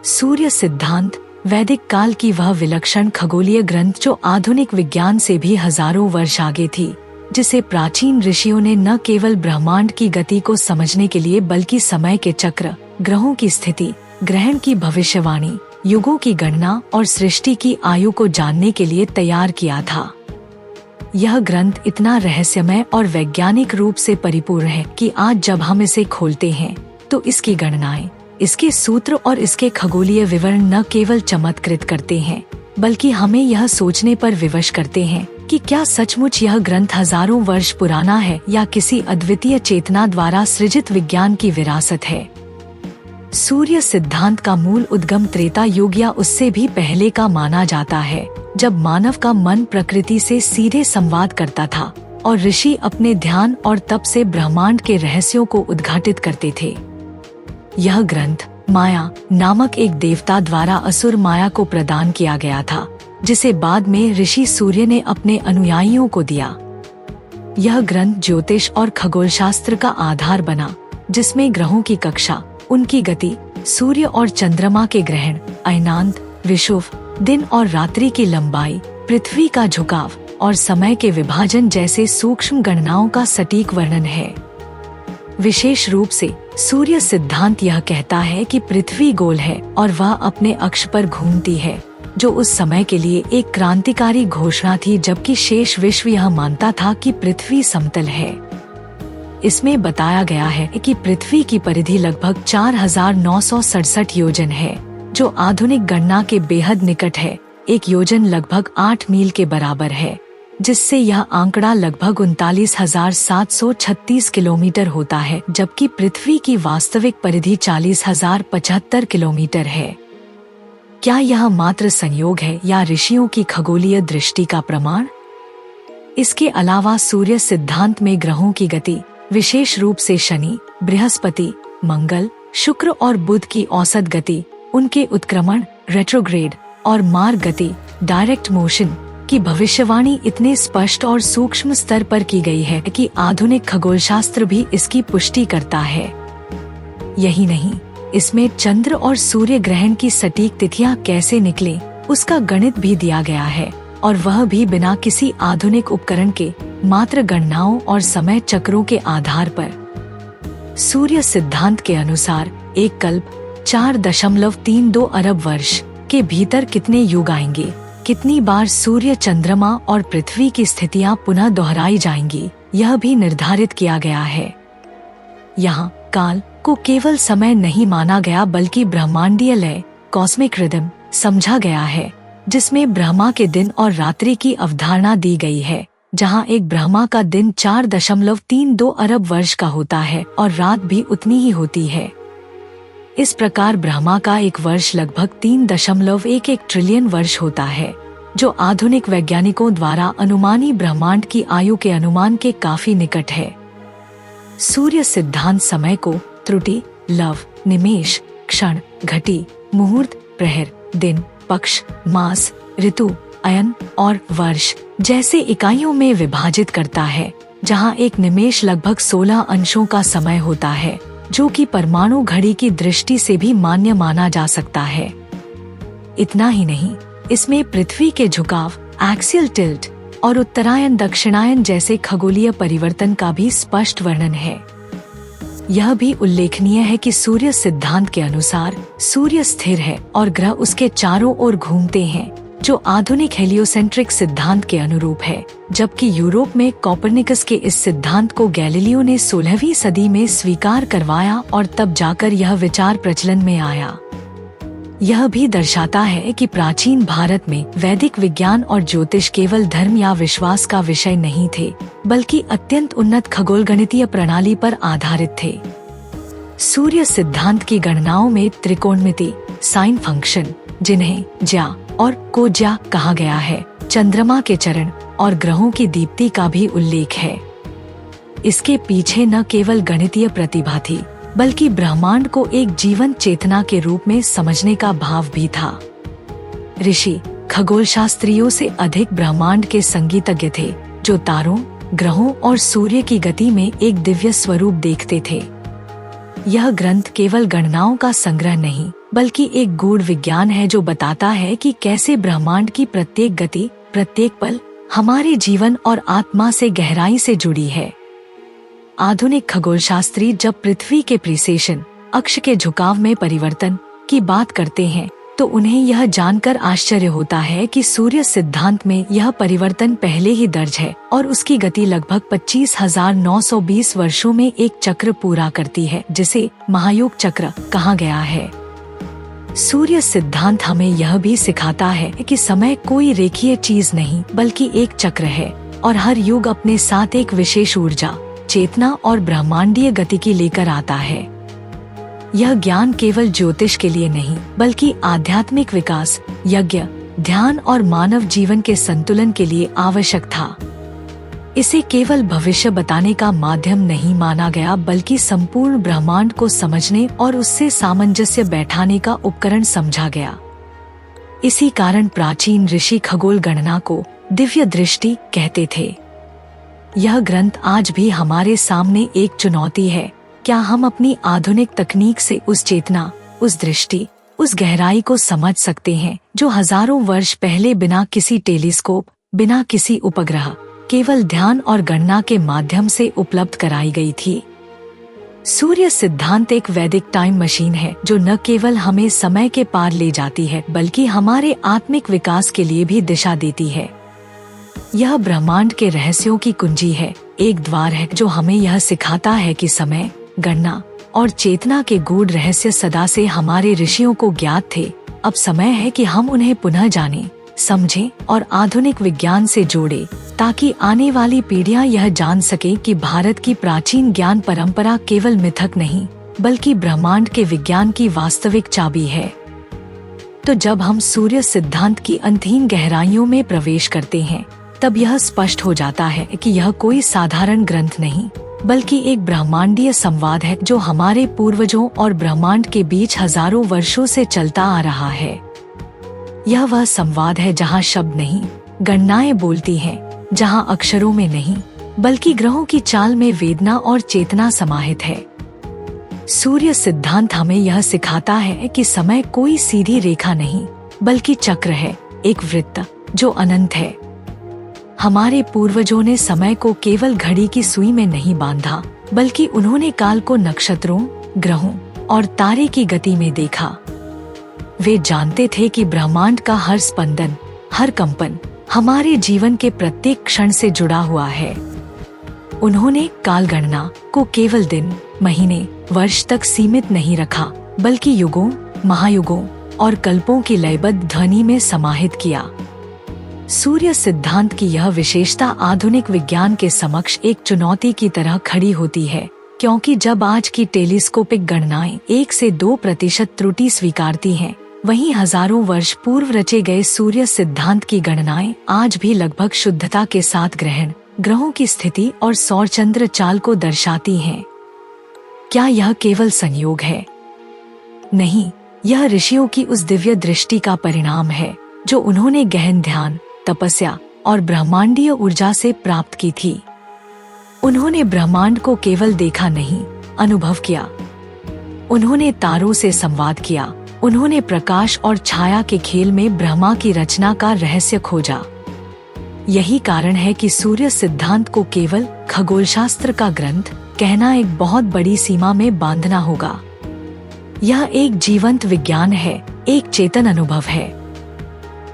सूर्य सिद्धांत वैदिक काल की वह विलक्षण खगोलीय ग्रंथ जो आधुनिक विज्ञान से भी हजारों वर्ष आगे थी, जिसे प्राचीन ऋषियों ने न केवल ब्रह्मांड की गति को समझने के लिए बल्कि समय के चक्र, ग्रहों की स्थिति, ग्रहण की भविष्यवाणी, युगों की गणना और सृष्टि की आयु को जानने के लिए तैयार किया था। यह ग्रंथ इतना रहस्यमय और वैज्ञानिक रूप से परिपूर्ण है कि आज जब हम इसे खोलते हैं तो इसकी गणनाएं, इसके सूत्र और इसके खगोलीय विवरण न केवल चमत्कृत करते हैं बल्कि हमें यह सोचने पर विवश करते हैं कि क्या सचमुच यह ग्रंथ हजारों वर्ष पुराना है या किसी अद्वितीय चेतना द्वारा सृजित विज्ञान की विरासत है। सूर्य सिद्धांत का मूल उद्गम त्रेता युग या उससे भी पहले का माना जाता है, जब मानव का मन प्रकृति से सीधे संवाद करता था और ऋषि अपने ध्यान और तप से ब्रह्मांड के रहस्यों को उद्घाटित करते थे। यह ग्रंथ माया नामक एक देवता द्वारा असुर माया को प्रदान किया गया था, जिसे बाद में ऋषि सूर्य ने अपने अनुयायियों को दिया। यह ग्रंथ ज्योतिष और खगोलशास्त्र का आधार बना, जिसमें ग्रहों की कक्षा, उनकी गति, सूर्य और चंद्रमा के ग्रहण, अयनांत, विषुव, दिन और रात्रि की लंबाई, पृथ्वी का झुकाव और समय के विभाजन जैसे सूक्ष्म गणनाओं का सटीक वर्णन है। विशेष रूप से सूर्य सिद्धांत यह कहता है कि पृथ्वी गोल है और वह अपने अक्ष पर घूमती है, जो उस समय के लिए एक क्रांतिकारी घोषणा थी, जबकि शेष विश्व यह मानता था कि पृथ्वी समतल है। इसमें बताया गया है कि पृथ्वी की परिधि लगभग 4967 योजन है, जो आधुनिक गणना के बेहद निकट है। एक योजन लगभग 8 मील के बराबर है, जिससे यह आंकड़ा लगभग 39,736 किलोमीटर होता है, जबकि पृथ्वी की वास्तविक परिधि 40,075 किलोमीटर है। क्या यह मात्र संयोग है या ऋषियों की खगोलीय दृष्टि का प्रमाण? इसके अलावा सूर्य सिद्धांत में ग्रहों की गति, विशेष रूप से शनि, बृहस्पति, मंगल, शुक्र और बुध की औसत गति, उनके उत्क्रमण, रेट्रोग्रेड और मार्ग गति, डायरेक्ट मोशन की भविष्यवाणी इतने स्पष्ट और सूक्ष्म स्तर पर की गई है कि आधुनिक खगोलशास्त्र भी इसकी पुष्टि करता है। यही नहीं, इसमें चंद्र और सूर्य ग्रहण की सटीक तिथियां कैसे निकले, उसका गणित भी दिया गया है, और वह भी बिना किसी आधुनिक उपकरण के, मात्र गणनाओं और समय चक्रों के आधार पर। सूर्य सिद्धांत के अनुसार एक कल्प 4.32 अरब वर्ष के भीतर कितने युग आएंगे, कितनी बार सूर्य, चंद्रमा और पृथ्वी की स्थितियां पुनः दोहराई जाएंगी, यह भी निर्धारित किया गया है। यहाँ काल को केवल समय नहीं माना गया बल्कि ब्रह्मांडीय लय, कॉस्मिक रिदम समझा गया है, जिसमें ब्रह्मा के दिन और रात्रि की अवधारणा दी गई है। जहाँ एक ब्रह्मा का दिन 4.32 अरब वर्ष का होता है और रात भी उतनी ही होती है। इस प्रकार ब्रह्मा का एक वर्ष लगभग 3.11 ट्रिलियन वर्ष होता है, जो आधुनिक वैज्ञानिकों द्वारा अनुमानी ब्रह्मांड की आयु के अनुमान के काफी निकट है। सूर्य सिद्धांत समय को त्रुटि, लव, निमेष, क्षण, घटी, मुहूर्त, प्रहर, दिन, पक्ष, मास, ऋतु, अयन और वर्ष जैसे इकाइयों में विभाजित करता है, जहां एक निमेष लगभग 16 अंशों का समय होता है, जो कि परमाणु घड़ी की दृष्टि से भी मान्य माना जा सकता है। इतना ही नहीं, इसमें पृथ्वी के झुकाव, एक्सियल टिल्ट और उत्तरायण दक्षिणायन जैसे खगोलीय परिवर्तन का भी स्पष्ट वर्णन है। यह भी उल्लेखनीय है कि सूर्य सिद्धांत के अनुसार सूर्य स्थिर है और ग्रह उसके चारों ओर घूमते हैं, जो आधुनिक हेलियोसेंट्रिक सिद्धांत के अनुरूप है, जबकि यूरोप में कोपरनिकस के इस सिद्धांत को गैलीलियो ने 16वीं सदी में स्वीकार करवाया और तब जाकर यह विचार प्रचलन में आया। यह भी दर्शाता है कि प्राचीन भारत में वैदिक विज्ञान और ज्योतिष केवल धर्म या विश्वास का विषय नहीं थे, बल्कि अत्यंत उन्नत खगोलगणितीय प्रणाली पर आधारित थे। सूर्य सिद्धांत की गणनाओं में त्रिकोणमिति, साइन फंक्शन, जिन्हें ज्या और कोज्या कहा गया है, चंद्रमा के चरण और ग्रहों की दीप्ति का भी उल्लेख है। इसके पीछे न केवल गणितीय प्रतिभा थी, बल्कि ब्रह्मांड को एक जीवंत चेतना के रूप में समझने का भाव भी था। ऋषि खगोलशास्त्रियों से अधिक ब्रह्मांड के संगीतज्ञ थे, जो तारों, ग्रहों और सूर्य की गति में एक दिव्य स्वरूप देखते थे। यह ग्रंथ केवल गणनाओं का संग्रह नहीं, बल्कि एक गूढ़ विज्ञान है जो बताता है कि कैसे ब्रह्मांड की प्रत्येक गति, प्रत्येक पल हमारे जीवन और आत्मा से गहराई से जुड़ी है। आधुनिक खगोलशास्त्री जब पृथ्वी के प्रीसेशन अक्ष के झुकाव में परिवर्तन की बात करते हैं तो उन्हें यह जानकर आश्चर्य होता है कि सूर्य सिद्धांत में यह परिवर्तन पहले ही दर्ज है और उसकी गति लगभग 25,920 वर्षों में एक चक्र पूरा करती है, जिसे महायोग चक्र कहा गया है। सूर्य सिद्धांत हमें यह भी सिखाता है कि समय कोई रेखीय चीज नहीं बल्कि एक चक्र है और हर युग अपने साथ एक विशेष ऊर्जा, चेतना और ब्रह्मांडीय गतिकी लेकर आता है। यह ज्ञान केवल ज्योतिष के लिए नहीं बल्कि आध्यात्मिक विकास, यज्ञ, ध्यान और मानव जीवन के संतुलन के लिए आवश्यक था। इसे केवल भविष्य बताने का माध्यम नहीं माना गया बल्कि संपूर्ण ब्रह्मांड को समझने और उससे सामंजस्य बैठाने का उपकरण समझा गया। इसी कारण प्राचीन ऋषि खगोल गणना को दिव्य दृष्टि कहते थे। यह ग्रंथ आज भी हमारे सामने एक चुनौती है। क्या हम अपनी आधुनिक तकनीक से उस चेतना, उस दृष्टि, उस गहराई को समझ सकते हैं जो हजारों वर्ष पहले बिना किसी टेलीस्कोप, बिना किसी उपग्रह, केवल ध्यान और गणना के माध्यम से उपलब्ध कराई गई थी? सूर्य सिद्धांत एक वैदिक टाइम मशीन है जो न केवल हमें समय के पार ले जाती है बल्कि हमारे आत्मिक विकास के लिए भी दिशा देती है। यह ब्रह्मांड के रहस्यों की कुंजी है, एक द्वार है जो हमें यह सिखाता है कि समय, गणना और चेतना के गूढ़ रहस्य सदा से हमारे ऋषियों को ज्ञात थे। अब समय है कि हम उन्हें पुनः जानें, समझें और आधुनिक विज्ञान से जोड़ें ताकि आने वाली पीढ़ियां यह जान सके कि भारत की प्राचीन ज्ञान परंपरा केवल मिथक नहीं बल्कि ब्रह्मांड के विज्ञान की वास्तविक चाबी है। तो जब हम सूर्य सिद्धांत की अंतहीन गहराइयों में प्रवेश करते हैं तब यह स्पष्ट हो जाता है कि यह कोई साधारण ग्रंथ नहीं बल्कि एक ब्रह्मांडीय संवाद है जो हमारे पूर्वजों और ब्रह्मांड के बीच हजारों वर्षों से चलता आ रहा है। यह वह संवाद है जहाँ शब्द नहीं, गणनाएं बोलती हैं, जहाँ अक्षरों में नहीं बल्कि ग्रहों की चाल में वेदना और चेतना समाहित है। सूर्य सिद्धांत हमें यह सिखाता है कि समय कोई सीधी रेखा नहीं बल्कि चक्र है, एक वृत्त जो अनंत है। हमारे पूर्वजों ने समय को केवल घड़ी की सुई में नहीं बांधा बल्कि उन्होंने काल को नक्षत्रों, ग्रहों और तारे की गति में देखा। वे जानते थे कि ब्रह्मांड का हर स्पंदन, हर कंपन हमारे जीवन के प्रत्येक क्षण से जुड़ा हुआ है। उन्होंने काल गणना को केवल दिन, महीने, वर्ष तक सीमित नहीं रखा बल्कि युगों, महायुगों और कल्पों की लयबद्ध ध्वनि में समाहित किया। सूर्य सिद्धांत की यह विशेषता आधुनिक विज्ञान के समक्ष एक चुनौती की तरह खड़ी होती है, क्योंकि जब आज की टेलीस्कोपिक गणनाएं 1 से 2% त्रुटि स्वीकारती हैं, वहीं हजारों वर्ष पूर्व रचे गए सूर्य सिद्धांत की गणनाएं आज भी लगभग शुद्धता के साथ ग्रहण, ग्रहों की स्थिति और सौरचंद्र चाल को दर्शाती हैं। क्या यह केवल संयोग है? नहीं, यह ऋषियों की उस दिव्य दृष्टि का परिणाम है जो उन्होंने गहन ध्यान, तपस्या और ब्रह्मांडीय ऊर्जा से प्राप्त की थी। उन्होंने ब्रह्मांड को केवल देखा नहीं, अनुभव किया। उन्होंने तारों से संवाद किया, उन्होंने प्रकाश और छाया के खेल में ब्रह्मा की रचना का रहस्य खोजा। यही कारण है कि सूर्य सिद्धांत को केवल खगोलशास्त्र का ग्रंथ कहना एक बहुत बड़ी सीमा में बांधना होगा। यह एक जीवंत विज्ञान है, एक चेतन अनुभव है।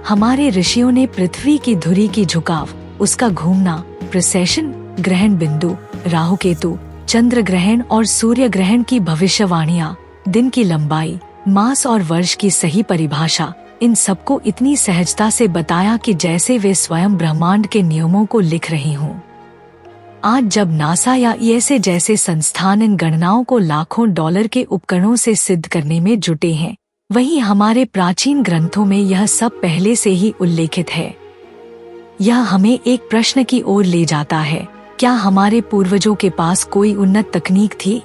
हमारे ऋषियों ने पृथ्वी की धुरी की झुकाव, उसका घूमना, प्रिसेशन, ग्रहण बिंदु, राहु केतु, चंद्र ग्रहण और सूर्य ग्रहण की भविष्यवाणियां, दिन की लंबाई, मास और वर्ष की सही परिभाषा, इन सबको इतनी सहजता से बताया कि जैसे वे स्वयं ब्रह्मांड के नियमों को लिख रहे हों। आज जब नासा या ईएसए जैसे संस्थान इन गणनाओं को लाखों डॉलर के उपकरणों से सिद्ध करने में जुटे हैं, वहीं हमारे प्राचीन ग्रंथों में यह सब पहले से ही उल्लेखित है। यह हमें एक प्रश्न की ओर ले जाता है, क्या हमारे पूर्वजों के पास कोई उन्नत तकनीक थी?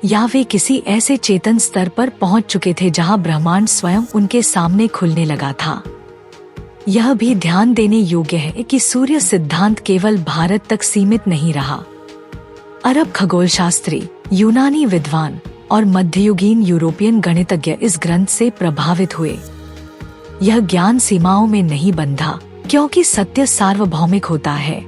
या वे किसी ऐसे चेतन स्तर पर पहुंच चुके थे जहां ब्रह्मांड स्वयं उनके सामने खुलने लगा था? यह भी ध्यान देने योग्य है कि सूर्य सिद्धांत केवल भारत तक सीमित नहीं रहा। अरब खगोलशास्त्री, यूनानी विद्वान और मध्ययुगीन यूरोपियन गणितज्ञ इस ग्रंथ से प्रभावित हुए। यह ज्ञान सीमाओं में नहीं बंधा, क्योंकि सत्य सार्वभौमिक होता है।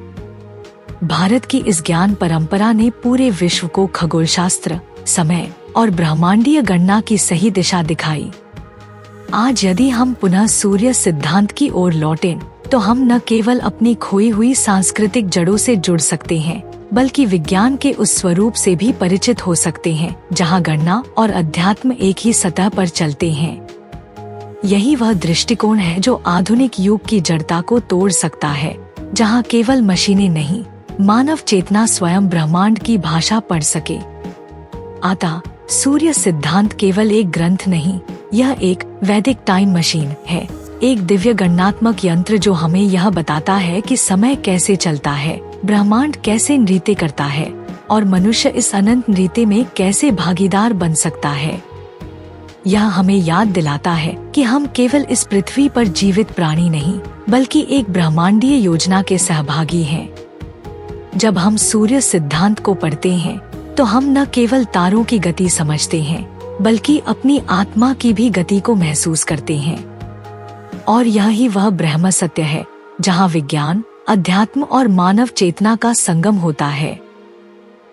भारत की इस ज्ञान परंपरा ने पूरे विश्व को खगोलशास्त्र, समय और ब्रह्मांडीय गणना की सही दिशा दिखाई। आज यदि हम पुनः सूर्य सिद्धांत की ओर लौटें, तो हम न केवल अपनी खोई हुई सांस्कृतिक जड़ों से जुड़ सकते हैं, बल्कि विज्ञान के उस स्वरूप से भी परिचित हो सकते हैं जहां गणना और अध्यात्म एक ही सतह पर चलते हैं। यही वह दृष्टिकोण है जो आधुनिक युग की जड़ता को तोड़ सकता है, जहां केवल मशीनें नहीं, मानव चेतना स्वयं ब्रह्मांड की भाषा पढ़ सके। अतः सूर्य सिद्धांत केवल एक ग्रंथ नहीं, यह एक वैदिक टाइम मशीन है, एक दिव्य गणनात्मक यंत्र जो हमें यह बताता है कि समय कैसे चलता है, ब्रह्मांड कैसे नृत्य करता है और मनुष्य इस अनंत नृत्य में कैसे भागीदार बन सकता है। यह हमें याद दिलाता है कि हम केवल इस पृथ्वी पर जीवित प्राणी नहीं, बल्कि एक ब्रह्मांडीय योजना के सहभागी हैं। जब हम सूर्य सिद्धांत को पढ़ते हैं, तो हम न केवल तारों की गति समझते हैं, बल्कि अपनी आत्मा की भी गति को महसूस करते हैं। और यही वह ब्रह्म सत्य है, जहां विज्ञान, अध्यात्म और मानव चेतना का संगम होता है।